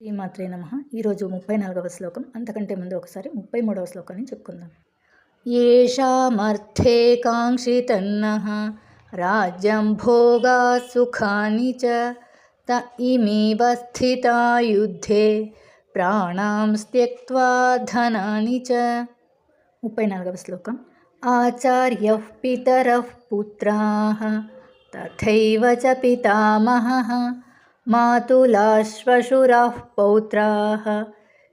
శ్రీమాత్రే నమః. ఈరోజు 34వ శ్లోకం. అంతకంటే ముందు ఒకసారి 33వ శ్లోకాన్ని చెప్పుకుందాం. ఏషామర్థే కాంక్షితన్నః రాజ్యం భోగా సుఖాని చ త ఇమేవ స్థితా యుద్ధే ప్రాణాం త్యక్త్వా ధనాని చ. 34వ శ్లోకం. ఆచార్యః పితరః పుత్రాః తథైవ చ పితామహః మాతులాశ్వశురాః పౌత్రాః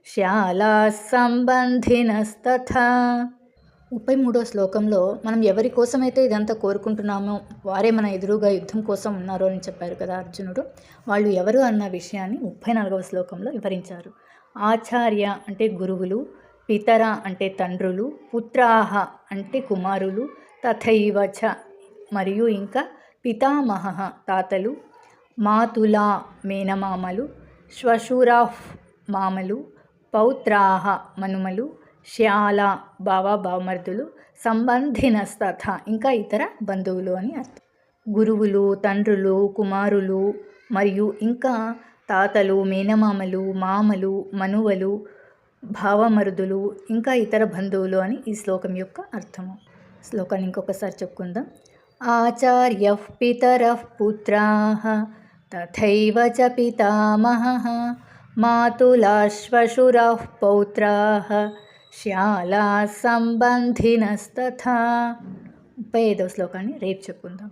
శ్యాలాః సంబంధినస్తథా. 33వ శ్లోకంలో మనం ఎవరి కోసమైతే ఇదంతా కోరుకుంటున్నామో వారే మన ఎదురుగా యుద్ధం కోసం ఉన్నారు అని చెప్పారు కదా అర్జునుడు. వాళ్ళు ఎవరు అన్న విషయాన్ని 34వ శ్లోకంలో వివరించారు. ఆచార్య అంటే గురువులు, పితర అంటే తండ్రులు, పుత్రాహ అంటే కుమారులు, తథైవ చ మరియు ఇంకా పితామహ తాతలు, మాతులా మేనమామలు, శ్వశురాః మామలు, పౌత్రాః మనుమలు, శ్యాల బావ బావమర్దులు, సంబంధినస్తథ ఇంకా ఇతర బంధువులు అని అర్థం. గురువులు, తండ్రులు, కుమారులు మరియు ఇంకా తాతలు, మేనమామలు, మామలు, మనువలు, భావమరుదులు ఇంకా ఇతర బంధువులు అని ఈ శ్లోకం యొక్క అర్థము. శ్లోకాన్ని ఇంకొకసారి చెప్పుకుందాం. ఆచార్యః పితరః పుత్రాః తథైవ చ పితామహః మాతులాశ్వశురాః పౌత్రాః శ్యాలాః సంబంధినస్తథా. 35వ శ్లోకాన్ని రేపు చెప్పుకుందాం.